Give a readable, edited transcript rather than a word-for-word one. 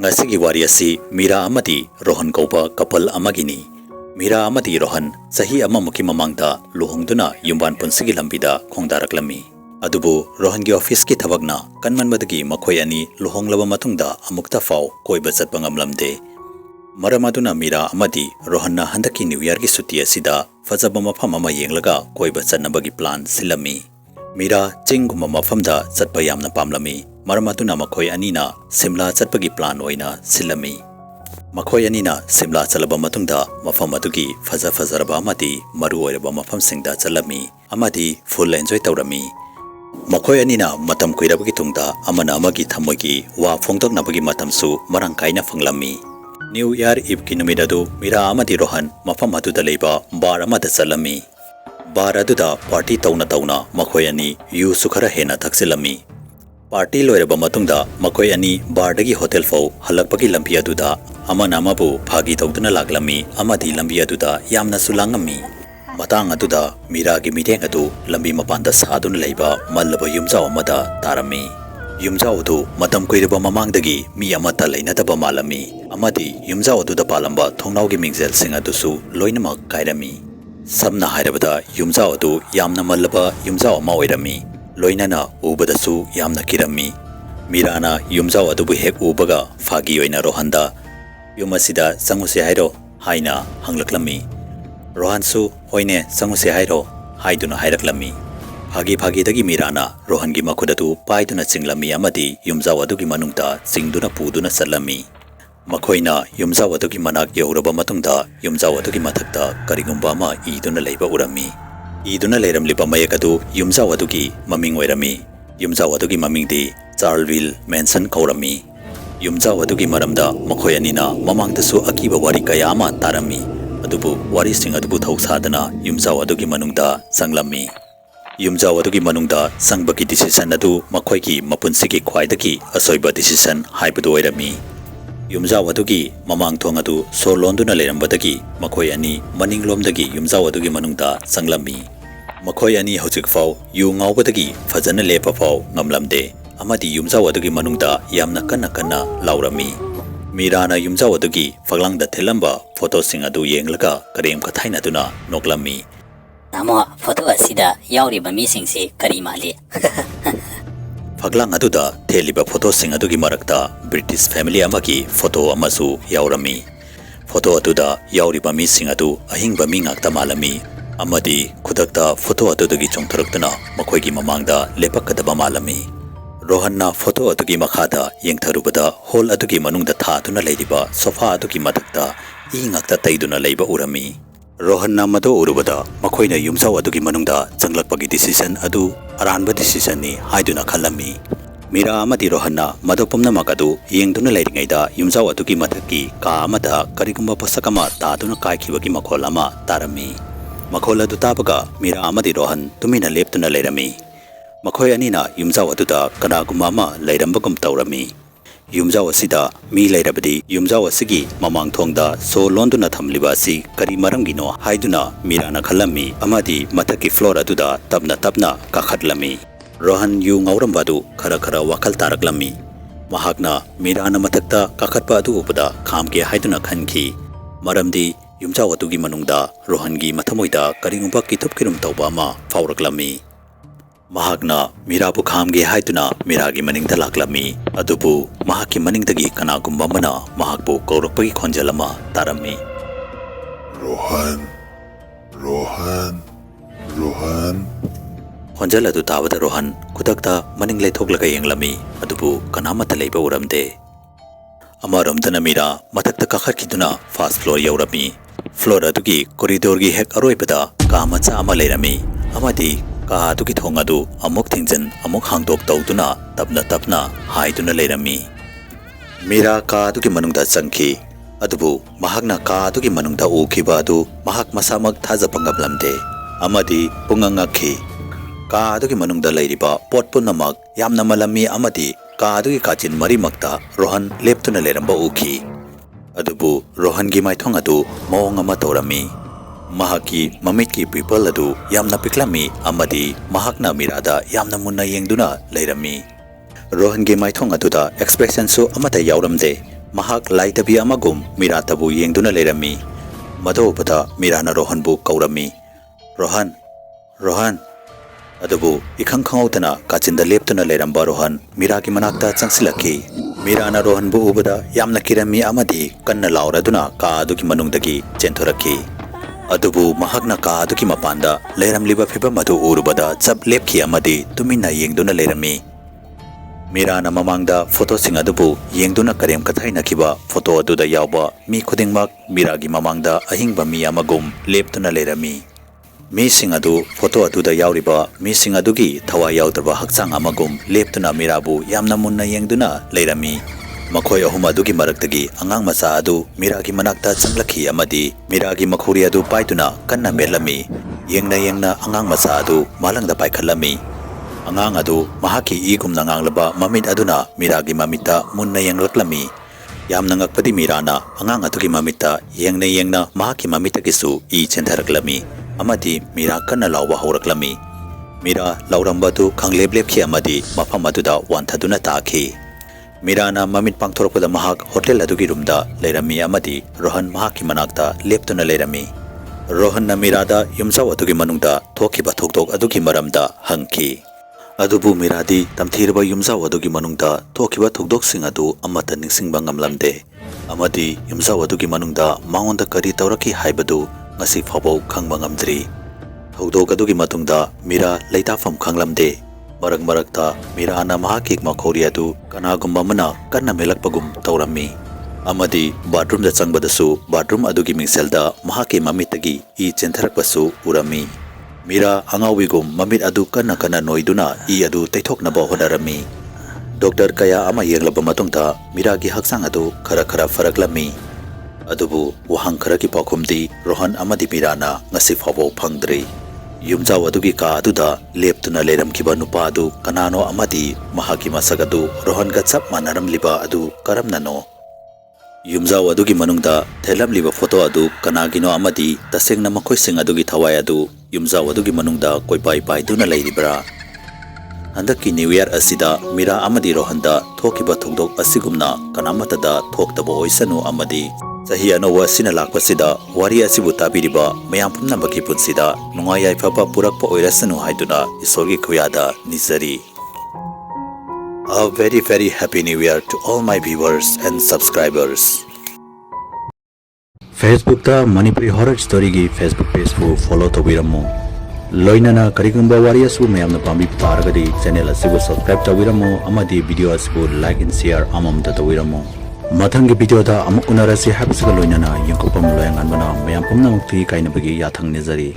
Ngasigi wari asi Mira amati Rohan kauba couple amagini. Mira amati Rohan sahi amamuki mamangda luhongduna yumban punsigi lambida khongdaraklami. Adubu Rohan gi office ki thabagna kanmanmadagi makhoi ani luhonglaba matungda amukta faw koiba chatpa ngamlamde. Maram aduna Mira amati Rohanna handaki New Year gi suti asida fajaba mafam ama yenglaga koiba chatnabagi plan silami. Mira chinguma mafamda chatpa yamna pamlami. Maram aduna makhoi anina Simla chatpagi plan oina silami. Makhoi anina Simla chalaba matungda mafam adugi fajaraba amati maru oiraba mafamsingda chalami amati full enjoy tawrami. Makhoi anina matam koirabagi tungda amana amagi thamoigi wa phongdoknabagi matamsu marang kaina phanglami. New Year Eve ki numidadu Mira amati Rohan mafam aduda leiba bar amada chalami. Bar aduda party tawna makhoi ani yu sukhara hena thaksilami. Party loiraba matungda makhoi ani bar dagi hotel fau halakpagi lambi aduda amana amabu phagi tawduna laglami amadi lambi aduda yamna sulangami. Matang aduda Mira gi miteng adu lambi mapanda saduna leiba mallaba yumjao amada tarami. Yumjao adu matam koiraba mamangdagi mi amata leinadaba malami amadi yumjao aduda palamba thongnau gi mingzel sing adusu loinamak kairami. Samna hairabada yumjao adu yamna mallaba yumjao ama oirami. Loinana ubadasu yamna kirami. Mirana yumjao adubu hek ubaga phagi oina Rohanda yumasida sanguse hairo haina hanglaklami. Rohansu hoine sanguse hairo haiduna hairaklami. Phagi dagi Mirana Rohangi makudatu paiduna singlami amadi yumjao adugi manungta singduna puduna salami. Makhoina yumjao adugi manak yauraba matungda yumjao adugi mathakta karigumba ama iduna leiba urami. Iduna leiramliba mayakadu yumjao adugi maming oirami. Yumjao adugi mamingdi Charleville Mansion kaurami. Yumjao adugi maramda makhoi anina mamangdasu akiba wari kaya ama tarami. Adubu wari sing adubu thausadana yumjao adugi manungda sanglami. Yumjao adugi manungda sangbagi decision adu makhoi ki mapunsigi khwaidagi asoiba decision haibadu oirami. Yumjao adugi mamang thong adu so londuna leirambadagi makhoi ani maninglomdagi yumjao adugi manungda sanglami. Makhoi ani hojik fau yu ngaubadagi fajana lepa fau ngamlamde amadi yumjao adugi manungda yamna kanna laurami. Mirana yumjao adugi faglangda thelamba photo sing adu yenglaga karem kathaina duna noklami. Namo photo asida yauriba misingsi kari mali. Faglang aduda theliba photo sing adugi marakta British family amagi photo amasu yaurami. Photo aduda yauriba mi sing adu ahingba mi ngakta malami amadi khudakta photo adudagi chongtharuktuna makhoigi mamangda lepakadaba malami. Rohanna photo adugi makhada yengtharubada hall adugi manungda thaduna leiriba sofa adugi mathakta ingakta taiduna leiba urami. Rohanna mado urubada makhoina yumjao adugi manungda changlakpagi decision adu aranba decision ni haiduna khalami. Mira amadi Rohanna mado pumnamak adu yengduna leiringaida yumjao adugi mathaki ka amada karigumba pasakama taduna kaikhibagi makhol ama tarami. Makhol adu tabaga Mira amadi Rohan tumina leptuna leirami. Makhoi anina yumjao aduda kanaguma ama leirambagum tawrami. Yumjao asida mi leirabadi yumjao asigi mamang thongda so londuna thamliba asi kari maramgino haiduna Mirana khalami amadi mathaki floor aduda tapna kakhatlami. Rohan yu ngaurambadu khara wakal taraklami. Mahakna Mirana mathakta kakhatpa adu upada khamke haiduna khanki. Maramdi yumjao adugi manungda Rohangi mathamoida karingumba kitupkirum tawba ama fawraklami. Mahakna Mirabu khamge haiduna Miragi maningda laklami adubu mahaki maningdagi kanagumba mana mahakbu kaurakpagi khonjalama tarami. Rohan. Khonjal adu tabada Rohan kudakta maning leithoklaga yenglami adubu kanamata leiba uramde. Amaramdana Mira mathakta kakhatkiduna first floor yaurami. Floor adugi corridor gi hek aroibada ka macha ama leirami amadi ka adugi thong adu amuk thingjan amuk hangdok tawduna tapna haiduna leirami. Mira ka adugi manungda changki adubu mahakna ka adugi manungda ukhiba adu mahak masamak thajapangablamde amadi pungangakhi. Ka adugi manungda leiriba pot punamak yamna malami amadi ka adugi kachin marimakta Rohan leptuna leiramba ukhi. Adubu Rohan gi maithong adu mawong ama tawrami. Mahaki mamitki people adu yamna piklami amadi mahakna Mirada yamna munna yengduna leirami. Rohan gi maithong aduda expression su amata yauramde mahak laitabi amagum Miratabu yengduna lerami. Madobada Mirana Rohanbu kaurami. Rohan, Rohan. Adubu ikhang khangautana kachinda leptuna leramba Rohan Miragi manakta changsilaki. Mirana Rohanbu ubada yamna kirami amadi kanna lauraduna ka aduki manungdagi chenthoraki. Adubu mahakna ka aduki mapanda leramliba phibam adu urubada chap lepki amadi tumina yengduna lerami. Mirana mamangda photo sing adubu yengduna karem kathaina kiba photo aduda yawba mi khudingmak Miragi mamangda ahingba mi amagum leptuna lerami. Mi sing adu photo aduda yawriba mi sing adugi thawa yawdraba hakchang amagum leptuna Mirabu yamna munna yengduna lerami. Makhoi ahum adugi maraktagi angang macha adu Miragi manakta changlakhi amadi Miragi makhuri adu paituna kanna melami. Yengna angang macha adu malangda paikhalami. Angang adu mahaki igumna nganglaba mamit aduna Miragi mamita munna yenglaklami. Yamna ngakpadi Mirana angang adugi mamita yengna mahaki mamita gisu I chentharaklami. Amadi Mira kanna lawba horaklami. Mira laurambadu khangleblebki amadi mafam aduda wanthaduna taaki. Mirana mamit pangthorokpada mahak hotel adugi rumda lerami amadi Rohan mahaki manakta leptuna lerami. Rohan na Mirada yumzaw adugi manungda thokiba thoktok adugi maramda hangki. Adubu Miradi tamthirba yumzaw adugi manungda thokiba thokdok sing adu amata ningsingba ngamlamde. Amadi yumzaw adugi manungda mangonda kari tawraki haibadu ngasi phawbaw khangba ngamdri. Thokdok adugi matungda Mira leitafam khanglamde. Marakta Mirana mahaki makhori adu kanagumba mana kanna melakpagum tawrami. Amadi bathroom da changbadasu bathroom adugi mingselda mahaki mamitagi I chentharakpasu urami. Mira angawigum mamit adu kanna noiduna I adu taithoknaba honarami. Doctor kaya ama yenglaba matungta Miragi haksang adu khara faraklami. Adubu wahang kharaki pakhumdi Rohan amadi Mirana ngasi phawbaw phangdri. Yumzaw adugi ka aduda leptuna leramkiba nupa adu kanano amadi mahaki masagadu Rohan ka chap manaramliba adu karamnano. Yumzaw adugi manungda thelamliba photo adu kanagino amadi tasengna makhoi sing adugi thawai adu yumzaw adugi manungda koipai duna leiribra. Handaki New Year asida Mira amadi Rohanda thokiba thokdok asigumna kanamatada thoktaba oisanu amadi Sahi anowa sinalakpasida wari asibu tabiriba mayam pumnambaki punsida nungai yaifaba purakpa oirasanu haiduna isorgi khuyada nizari. A very happy new year to all my viewers and subscribers. Facebook ta Manipuri Horror Story gi Facebook page fu follow tawiramu. Loinana karigumba wari asibu mayamna pambi taragadi channel asibu subscribe tawiramu amadi video asibu like and share amamta tawiramu. Mathangi video da amuk unarasi habisiga loinana yangkopam loyangan bana mayam pumnamukti kainabagi yathang nizari.